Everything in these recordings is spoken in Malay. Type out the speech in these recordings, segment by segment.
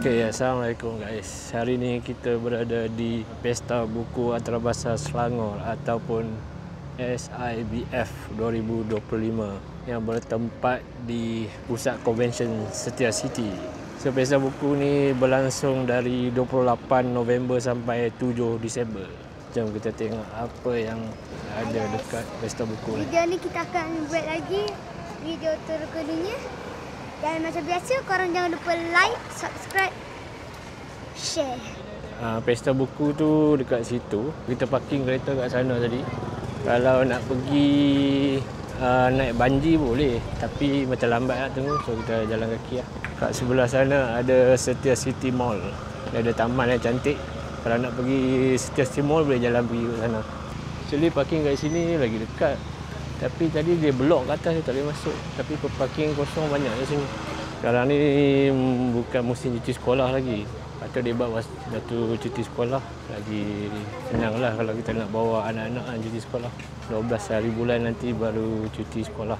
Okay, Assalamualaikum guys. Hari ni kita berada di Pesta Buku Antarabangsa Selangor ataupun SIBF 2025 yang bertempat di Pusat Konvensyen Setia City. So, Pesta Buku ni berlangsung dari 28 November sampai 7 Disember. Jom kita tengok apa yang ada dekat Pesta Buku ni. Video ni kita akan buat lagi video terkedunya. Dan macam biasa, korang jangan lupa like, subscribe, share. Pesta Buku tu dekat situ. Kita parking kereta kat sana tadi. Kalau nak pergi naik banji boleh, tapi macam lambat nak tunggu, so kita jalan kaki lah. Kat sebelah sana ada Setia City Mall. Dia ada taman yang cantik. Kalau nak pergi Setia City Mall boleh jalan pergi ke sana. Actually parking kat sini lagi dekat. Tapi tadi dia blok kat atas, dia tak boleh masuk. Tapi parking kosong banyak di sini. Sekarang ni bukan musim cuti sekolah lagi. Patut dia buat waktu cuti sekolah. Lagi senang lah kalau kita nak bawa anak-anak cuti sekolah. 12 hari bulan nanti baru cuti sekolah.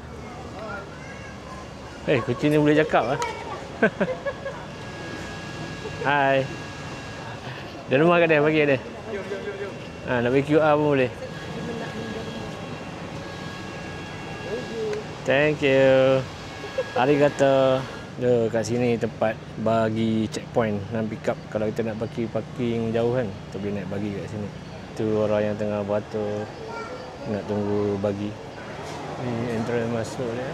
Kucing ni boleh cakap lah. Hai. Dia rumah kat dia, bagi dia. Nak bagi QR pun boleh. Thank you. Arigato. Kat sini tempat bagi checkpoint dan pick up. Kalau kita nak parking jauh kan, kita boleh naik bagi kat sini. Tu orang yang tengah beratur nak tunggu bagi. Ni entrance masuk dia.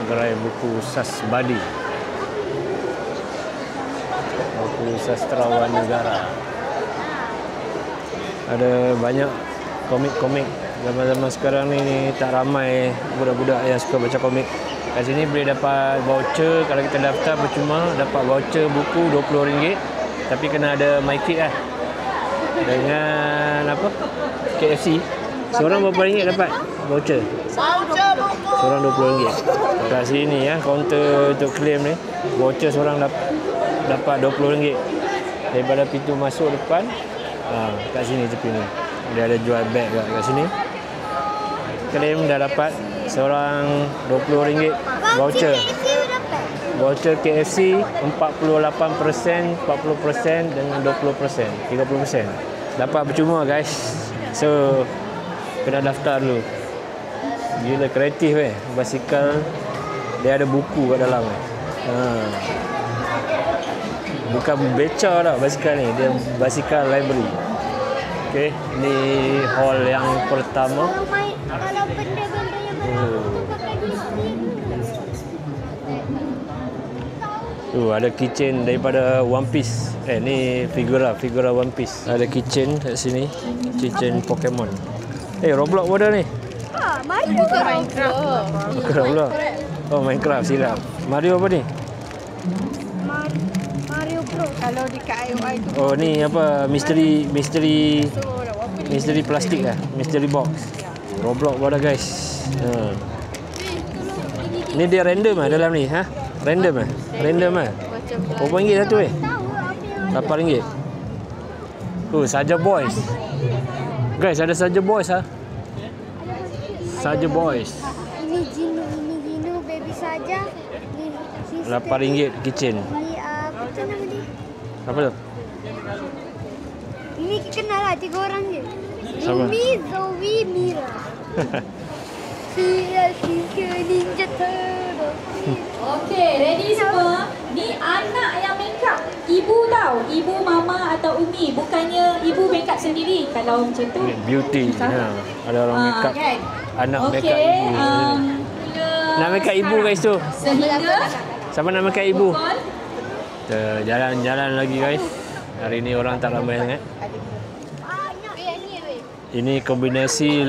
Gerai buku Sasbadi. Buku Sastrawan Negara. Ada banyak komik-komik. Zaman-zaman sekarang ni tak ramai budak-budak yang suka baca komik. Kat sini boleh dapat voucher. Kalau kita daftar percuma, dapat voucher buku RM20. Tapi kena ada MyKid lah. Dengan apa? KFC. Seorang berapa ringgit dapat voucher? Seorang RM20. Kat sini ya, kaunter untuk claim ni, voucher seorang dapat RM20. Daripada pintu masuk depan, kat sini tepi ni. Dia ada jual beg kat sini. Claim dah dapat seorang RM20 voucher. Voucher KFC 48%, 40% dengan 20%, 30%. Dapat percuma guys. So kena daftar dulu. Gila kreatif basikal dia ada buku kat dalam Bukan beca tau basikal ni, dia basikal library. Okey, ni hall yang pertama. Kalau benda-benda yang ada keychain daripada One Piece. Ni figura One Piece. Ada keychain kat sini. Keychain Pokemon. Roblox pun ada ni. Minecraft. Roblox. Oh, Minecraft silap. Mario apa ni? Mario Bros. Kalau dekat IOI tu. Oh, ni apa? Misteri plastik lah. Misteri box. Roblox pun ada guys. Ni dia random lah dalam ni. Random lah. Berapa ringgit satu RM8. Saja Boys. Guys, ada Saja Boys Saja Boys. Ini Gino baby Saja. RM8 keychain. Ni apa nama dia? Apa tu? Ini kenal lah 3 orang je. Siapa? Umi, Zoe, Mira. Sia Ninja Turtle. Okey, ready semua? Ni anak yang make up. Ibu tahu, ibu, mama atau umi. Bukannya ibu make up sendiri. Kalau macam tu Beauty. Ada orang make up. Kan? Anak make up ibu. Nak make up ibu guys tu. Sehingga Siapa nak make up ibu? pukul Kita jalan-jalan lagi guys. Hari ni orang tak ramai sangat. Ini kombinasi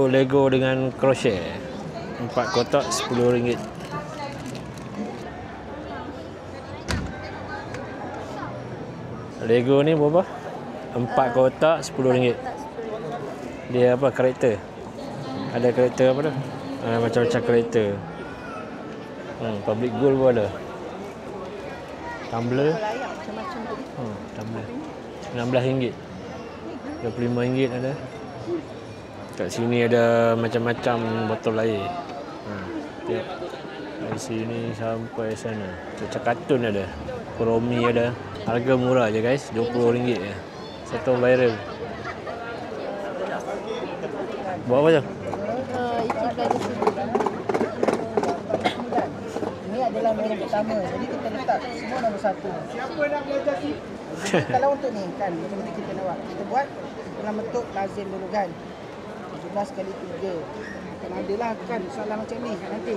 Lego dengan crochet. 4 kotak RM10. Lego ni berapa? 4 kotak RM10. Dia apa? Karakter. Ada karakter apa tu? Macam-macam karakter. Public goal pun ada. Tumbler. Tumbler. RM16. RM25 ada. Kat sini ada macam-macam botol air. Tengok. Dari sini sampai sana. Kartun ada. Kuromi ada. Harga murah je guys, RM20 je. Satu viral. Buat apa tu? Ikan berada sini. Ini adalah menu pertama. Jadi kita letak semua nombor 1. Jadi kalau untuk ni kan, macam mana kita nak buat? Kita buat dalam bentuk lazim dulu kan. 17 kali 3. Akan adalah kan soalan macam ni nanti.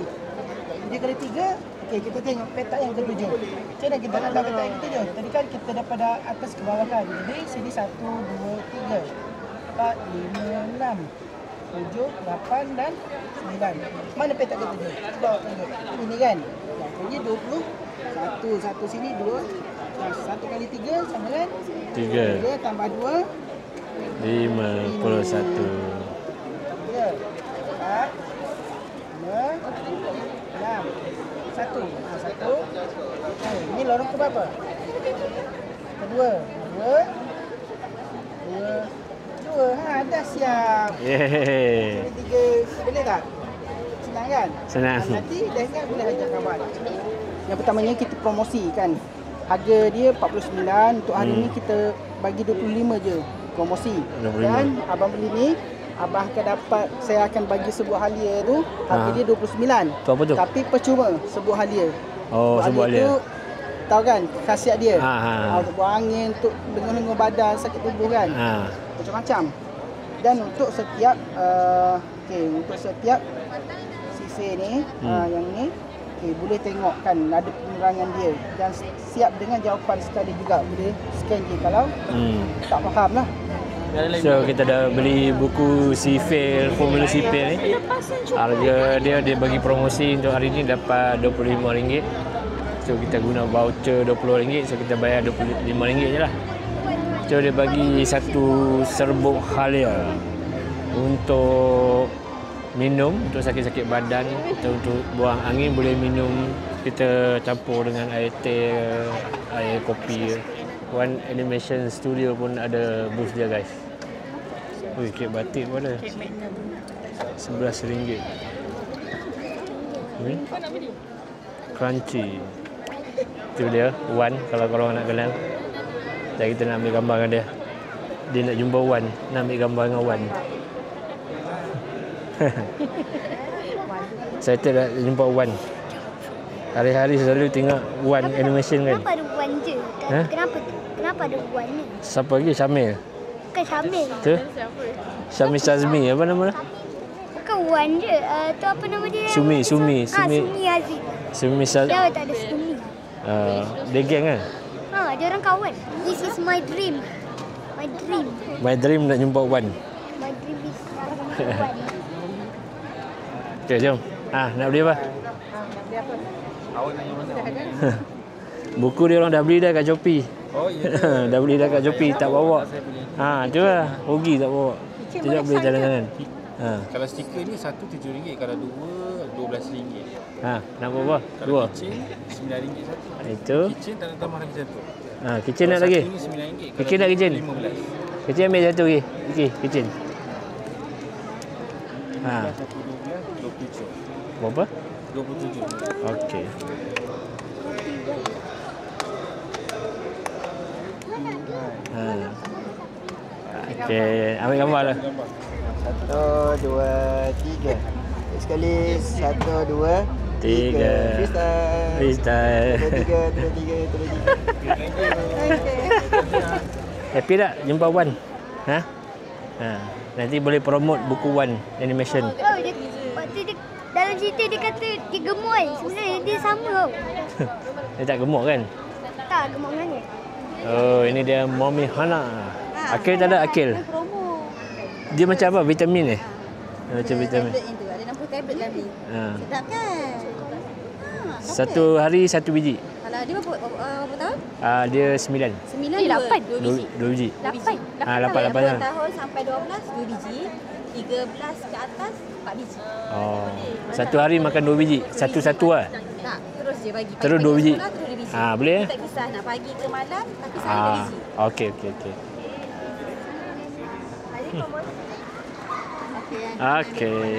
7 kali 3. Okey, kita tengok petak yang ke-7. Macam mana kita nak dapat petak yang ke-7? Tadi kan kita daripada atas ke bawah kan. Jadi sini 1, 2, 3, 4, 5, 6, 7, 8 dan 9. Mana petak ke-7? Cuba tunjuk. Ini kan. Jadi 20. 1 sini 2. 1 kali 3 sama kan? 3. 3 tambah 2. 51. 3, 4, 5, 6, 1. 1. Ini lorong ke berapa? Kedua. 2. Ha, dah siap. Yeay. Ini 3. Boleh tak? Senang kan? Senang. Nanti dah ingat boleh ajak kawan. Yang pertamanya kita promosi kan. Harga dia 49. Untuk hari ni kita bagi 25 je promosi. 25. Dan abang beli ni, abang akan dapat, saya akan bagi sebuah halia tu, harga dia 29. Tu apa tu? Tapi percuma sebuah halia. Oh, sebuah halia. Tu, tahu kan khasiat dia? Ha. Untuk buang angin, untuk dengar-dengar badan, sakit tubuh kan? Ha. Macam-macam. Dan untuk setiap untuk setiap sisi ni, yang ni, boleh tengok kan ada penerangan dia dan siap dengan jawapan sekali juga. Boleh scan je kalau tak faham lah. So kita dah beli buku Sifil, formula Sifil ni. Harga dia bagi promosi untuk hari ni dapat RM25. So kita guna voucher RM20. So kita bayar RM25 je lah. So dia bagi satu serbuk halia untuk minum, untuk sakit-sakit badan, atau untuk buang angin boleh minum. Kita campur dengan air teh, air kopi. One Animation Studio pun ada booth dia guys. Ui, kek batik pun ada. RM11. Ni crunchy. Itu dia Wan, kalau korang nak kenal. Jadi kita nak ambil gambar dengan dia. Dia nak jumpa Wan, nak ambil gambar dengan Wan. Saya tak nak jumpa Wan. Hari-hari selalu tengok Wan Animation kan. Kenapa ada Wan je? Ha? Kenapa ada Wan ni? Siapa lagi? Syamil. Bukan Syamil. Tu? Syamil Sazmi. Apa nama dia? Bukan Wan je. Tu apa nama dia? Sumi. Sumi Aziz. Sumi Sazmi. Dia tak ada Sumi. Dia geng kan? Dia orang kawan. This is my dream. My dream nak jumpa Wan. My dream is Wan. Okay, jom. Nak beli apa? Awak nanya mana? Buku dia orang dah beli dah kat Shopee. Oh, ya. Dah beli dah kat Shopee, tak bawa. Tu lah. Rugi tak bawa. Tidak boleh jalan-jalan. Kalau stiker ni satu RM7, kalau dua RM12. Nak bawa apa? Dua. Kalau kitchen RM9 satu. Itu. Kitchen tak nak tambah lagi satu. Kitchen nak lagi? Satu ni RM9. Kitchen nak kitchen? RM15. Kitchen ambil satu lagi. Okey, kitchen. Satu RM12, RM27. Berapa? RM27. Okey. Okey, ambil gambar lah. 1, 2, 3. Sekali 1, 2, 3. Freestyle. 3. Happy tak jumpa Wan? Nanti boleh promote buku Wan Animation. Waktu dia dalam cerita dia kata dia gemuk kan. Sebenarnya dia sama tau. Dia tak gemuk kan? Tak, gemuk mana? Oh, ini dia Mommy Hana. Akil tak ada Akil. Dia macam apa? Vitamin macam vitamin. Tablet itu ada 60 tablet dalam ni. Sedap kan? Satu hari satu biji. Kalau dia berapa tahun? Dia 9. 9 2 biji. 2 biji. 8 8 tahun sampai 12 2 biji. 13 ke atas 4 biji. Satu hari makan 2 biji. Satu-satu lah. Tak, terus je bagi. Terus 2 biji. Sekolah, terus 2 biji. Boleh Tak kisah nak pagi ke malam, tapi sehari 2 biji. Okey. Okey.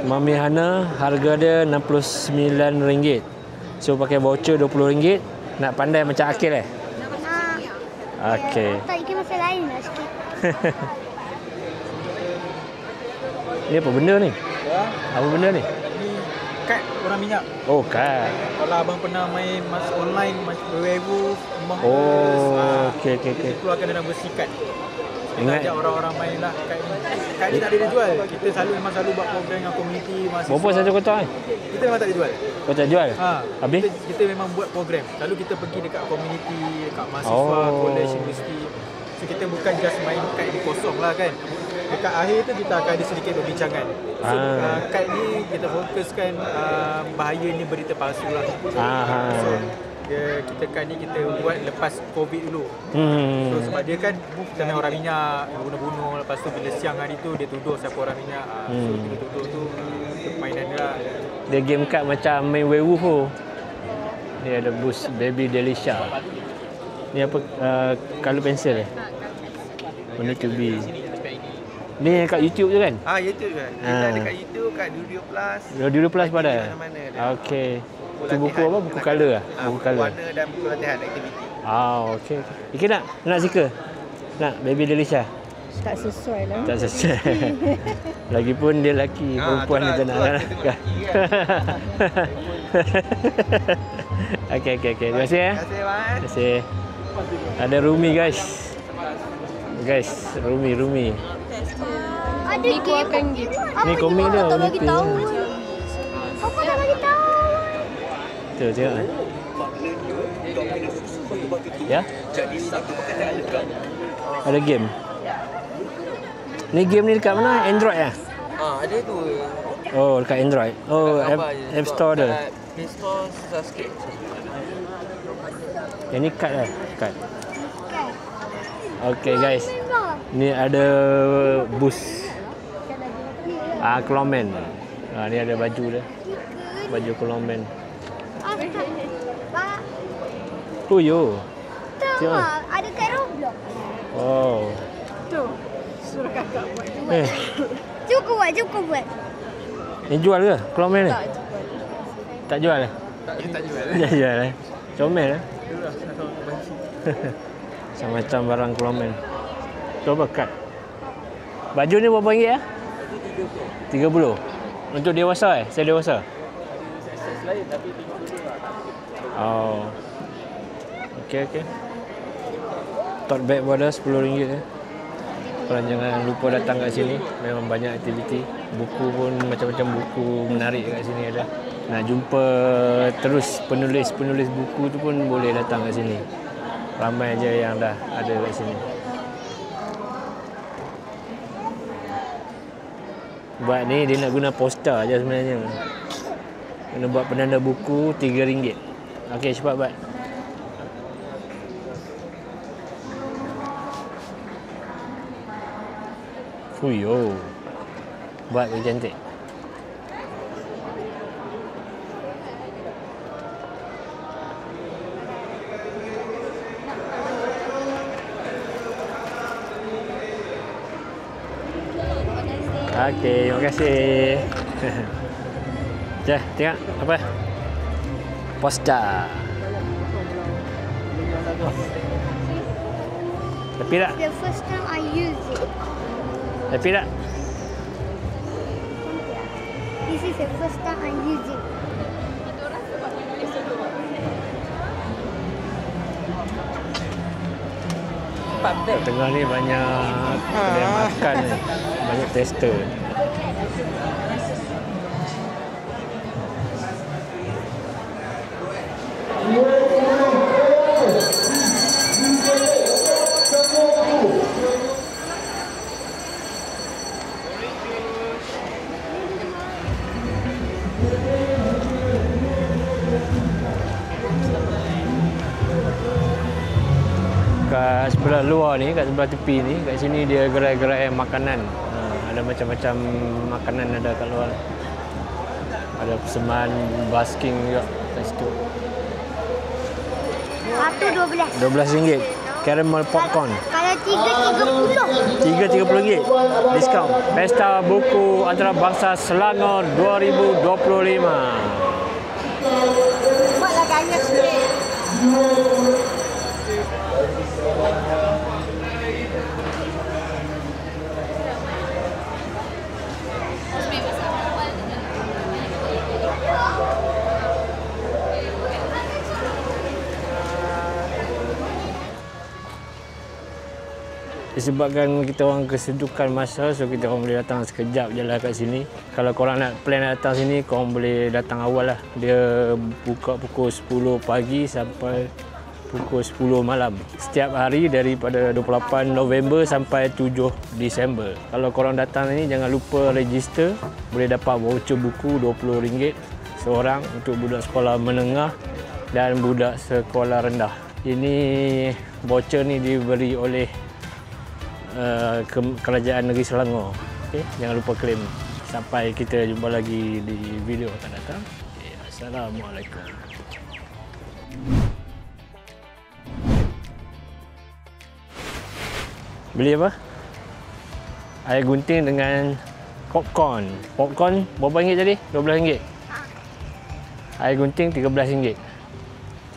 Mami Hana harga dia RM69. So pakai voucher RM20. Nak pandai macam Akil Okey. Tak ikut masa lain lah sikit. Ni apa benda ni? Apa benda ni? Ni kad orang minyak. Oh, kad. Kalau abang pernah main masa online macam werewolf, Among Us, Oh, okey. kita keluarkan dalam versi kad. Kita Ingat. ajak orang-orang main lah kad ni. Kad ni tak ada dia jual. Kita memang selalu buat program dengan komuniti mahasiswa. Berapa satu kotak ni? Kita memang tak ada jual. Kau tak jual? Habis? Kita memang buat program. Lalu kita pergi dekat komuniti, dekat mahasiswa, college, universiti. So kita bukan just main kad ni kosong lah kan. Dekat akhir tu kita akan ada sedikit perbincangan. So kad ni kita fokuskan bahayanya berita palsu lah. So kita kad ni kita buat lepas COVID dulu. So sebab dia kan kita main orang minyak, bunuh-bunuh. Lepas tu bila siang hari tu dia tuduh siapa orang minyak. So kita tuduh tu permainan dia lah. Dia game card macam main werewolf tu. Ni ada boost Baby Delicia. Ni apa? Color pencil Benda to be. Ni kat YouTube je kan? YouTube kan. Kita ada kat YouTube, kat Dudio Plus. Dudio Plus pada? Mana-mana ada. Okey. Tu buku apa? Buku color lah? Buku color. Warna dan buku latihan aktiviti. Okey. Ikut nak? Nak suka? Nak Baby Delicia? Tak sesuai lah. Tak sesuai. Lagipun dia lelaki, perempuan kita nak lah. Okey. Terima kasih Terima kasih bang. Terima kasih. Ada Rumi guys. Rumi. Ada game. Ni komik dia. Tak bagi tahu. Apa tak bagi tahu? Tu tengok. Ya? Ada game. Ni game ni dekat mana? Android Ada tu. Oh, dekat Android. Oh, App Store dia. Play Store susah sikit. Yang ni kad kad. Okay guys. Ni ada boost. Cloman. Ni ada baju dia. Baju Cloman. Oh yo. Tengok, ada kat Roblox. Oh. Tu. Suruh kakak buat. Cukup buat. Ni jual ke Cloman ni? Tak jual. Tak jual. Tak jual. Comel Macam barang Cloman. Cuba kad. Baju ni berapa ringgit 30. Untuk dewasa Saya dewasa. Oh. Okey. Tote bag pun ada RM10 Korang jangan lupa datang kat sini. Memang banyak aktiviti. Buku pun macam-macam buku menarik kat sini ada. Nak jumpa terus penulis buku tu pun boleh datang kat sini. Ramai aja yang dah ada kat sini. Buat ni dia nak guna poster aja sebenarnya. Kena buat penanda buku RM3. Okey, cepat buat. Fuyo. Buat yang cantik. Okey, terima kasih. Jom, tengok apa? Poster. Tapi tak? The first time I use it. Tapi tak? This is the first time I use it. Kat tengah ni banyak kedai makan ni. Banyak tester. Kat sebelah luar ni, kat sebelah tepi ni, kat sini dia gerai-gerai makanan. Ada macam-macam makanan ada kat luar. Ada persembahan basking juga kat situ. Satu 12. RM12. Caramel popcorn. Kalau RM3.30. RM3.30 diskaun. Pesta Buku Antarabangsa Selangor 2025. Buatlah gaya sikit. Disebabkan kita orang kesedukan masa, so kita orang boleh datang sekejap je lah kat sini. Kalau korang nak plan nak datang sini, korang boleh datang awal lah. Dia buka pukul 10 pagi sampai pukul 10 malam. Setiap hari daripada 28 November sampai 7 Disember. Kalau korang datang ni, jangan lupa register. Boleh dapat voucher buku RM20 seorang untuk budak sekolah menengah dan budak sekolah rendah. Ini voucher ni diberi oleh Kerajaan Negeri Selangor. Okay, jangan lupa claim. Sampai kita jumpa lagi di video akan datang. Okay, Assalamualaikum. Beli apa? Air gunting dengan popcorn. Popcorn berapa ringgit tadi? RM12. Air gunting RM13.